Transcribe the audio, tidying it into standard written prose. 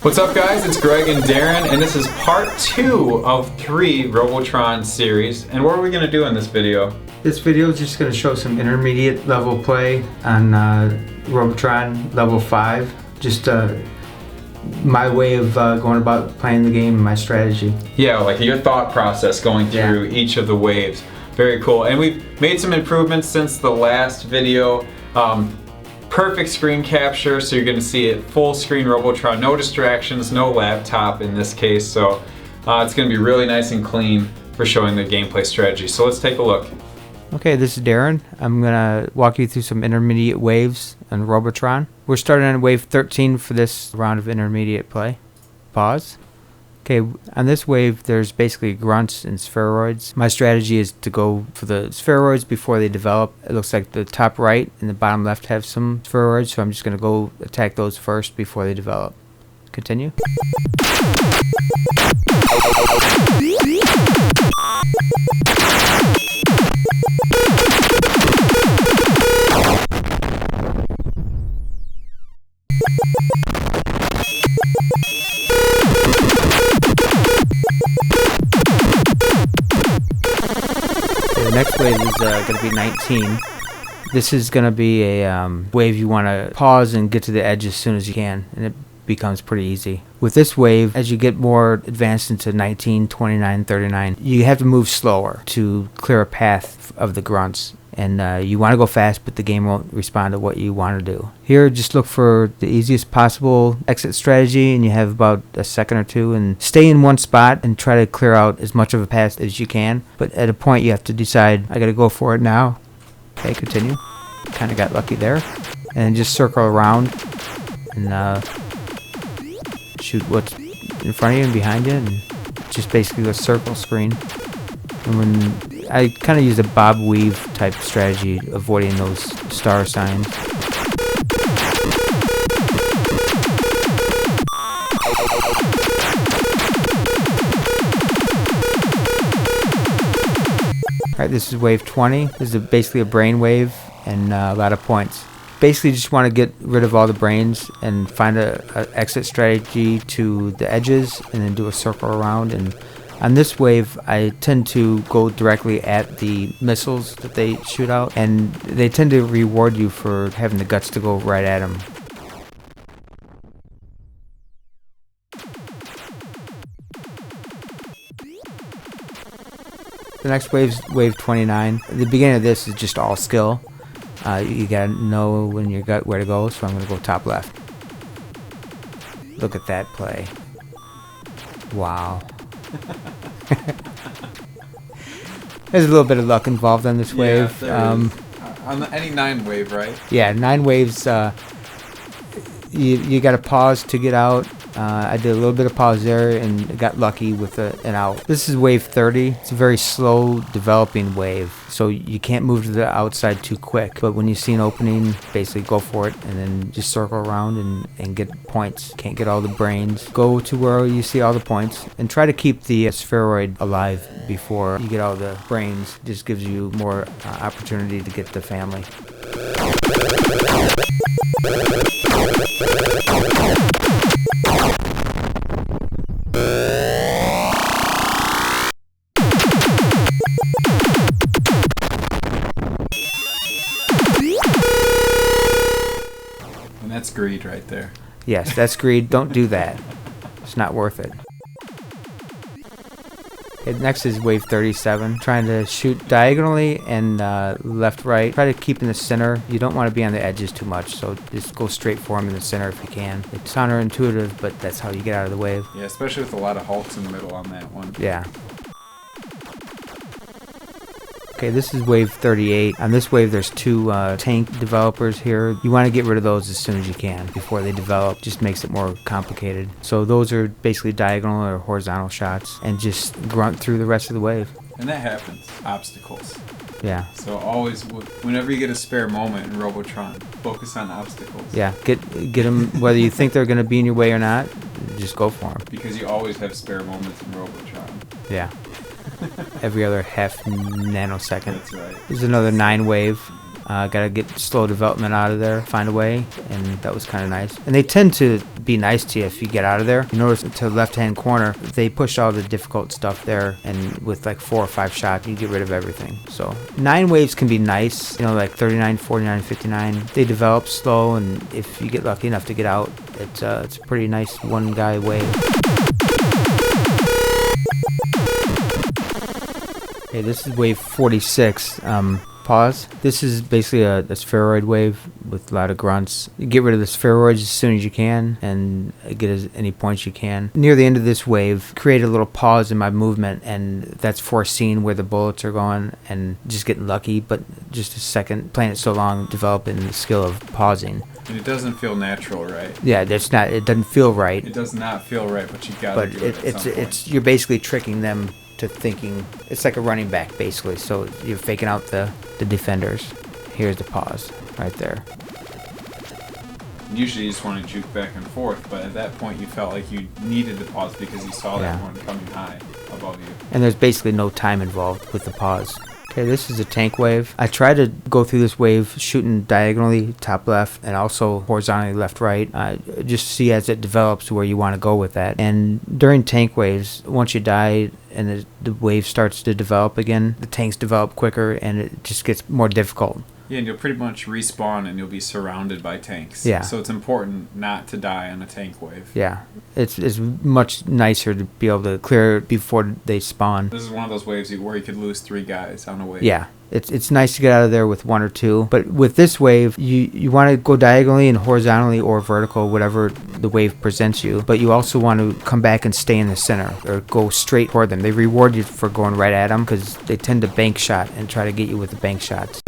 What's up guys, it's Greg and Darren, and this is part 2 of 3 Robotron series. And what are we going to do in this video? This video is just going to show some intermediate level play on Robotron level 5. Just my way of going about playing the game and my strategy. Yeah, like your thought process going through each of the waves. Very cool. And we've made some improvements since the last video. Perfect screen capture, so you're going to see it full screen Robotron, no distractions, no laptop in this case, so it's going to be really nice and clean for showing the gameplay strategy. So let's take a look. Okay, this is Darren. I'm going to walk you through some intermediate waves on Robotron. We're starting on wave 13 for this round of intermediate play. Pause. Okay, on this wave there's basically grunts and spheroids. My strategy is to go for the spheroids before they develop. It looks like the top right and the bottom left have some spheroids, so I'm just going to go attack those first before they develop. Continue. The next wave is going to be 19. This is going to be a wave you want to pause and get to the edge as soon as you can, and it becomes pretty easy. With this wave, as you get more advanced into 19, 29, 39, you have to move slower to clear a path of the grunts. And you want to go fast, but the game won't respond to what you want to do. Here, just look for the easiest possible exit strategy, and you have about a second or two, and stay in one spot and try to clear out as much of a path as you can. But at a point, you have to decide, I got to go for it now. Okay, continue. Kind of got lucky there. And just circle around and shoot what's in front of you and behind you, and just basically a circle screen. And when I kind of use a bob weave type strategy, avoiding those star signs. Alright, this is wave 20. This is basically a brain wave and a lot of points. Basically just want to get rid of all the brains and find a exit strategy to the edges and then do a circle around. And on this wave, I tend to go directly at the missiles that they shoot out, and they tend to reward you for having the guts to go right at them. The next wave is wave 29. The beginning of this is just all skill. You gotta know when you got where to go, so I'm gonna go top left. Look at that play. Wow. There's a little bit of luck involved on this wave. On any 9 wave, right? Yeah, 9 waves. You got to pause to get out. I did a little bit of pause there and got lucky with an out. This is wave 30. It's a very slow developing wave, so you can't move to the outside too quick. But when you see an opening, basically go for it and then just circle around and get points. Can't get all the brains. Go to where you see all the points and try to keep the spheroid alive before you get all the brains. Just gives you more opportunity to get the family. And that's greed right there. Yes, that's greed. Don't do that. It's not worth it. Okay, next is wave 37. Trying to shoot diagonally and left, right. Try to keep in the center. You don't want to be on the edges too much, so just go straight for them in the center if you can. It's counterintuitive, but that's how you get out of the wave. Yeah, especially with a lot of halts in the middle on that one. Yeah. Okay, this is wave 38. On this wave, there's 2 tank developers here. You want to get rid of those as soon as you can before they develop. Just makes it more complicated. So those are basically diagonal or horizontal shots, and just grunt through the rest of the wave. And that happens. Obstacles. Yeah. So always, whenever you get a spare moment in Robotron, focus on obstacles. Yeah, get them, whether you think they're going to be in your way or not, just go for them. Because you always have spare moments in Robotron. Yeah. Every other half nanosecond. That's right. There's another 9 wave. Gotta get slow development out of there, find a way, and that was kind of nice. And they tend to be nice to you if you get out of there. You notice to the left-hand corner, they pushed all the difficult stuff there, and with like 4 or 5 shots, you get rid of everything. So 9 waves can be nice, you know, like 39, 49, 59. They develop slow, and if you get lucky enough to get out, it's a pretty nice one-guy wave. Okay, this is wave 46. Pause. This is basically a spheroid wave with a lot of grunts. You get rid of the spheroids as soon as you can and get as any points you can. Near the end of this wave, create a little pause in my movement, and that's foreseeing where the bullets are going and just getting lucky, but just a second, playing it so long, developing the skill of pausing. And it doesn't feel natural, right? Yeah, that's not. It doesn't feel right. It does not feel right, but you gotta do it at some point. You're basically tricking them to thinking. It's like a running back, basically. So you're faking out the defenders. Here's the pause right there. Usually you just want to juke back and forth, but at that point you felt like you needed to pause because you saw that one coming high above you. And there's basically no time involved with the pause. Okay, this is a tank wave. I try to go through this wave shooting diagonally top left and also horizontally left right. Just see as it develops where you want to go with that. And during tank waves, once you die and the wave starts to develop again, the tanks develop quicker and it just gets more difficult. Yeah, and you'll pretty much respawn and you'll be surrounded by tanks. Yeah. So it's important not to die on a tank wave. Yeah. It's much nicer to be able to clear it before they spawn. This is one of those waves where you could lose 3 guys on a wave. Yeah. It's nice to get out of there with 1 or 2. But with this wave, you want to go diagonally and horizontally or vertical, whatever the wave presents you. But you also want to come back and stay in the center or go straight toward them. They reward you for going right at them because they tend to bank shot and try to get you with the bank shots.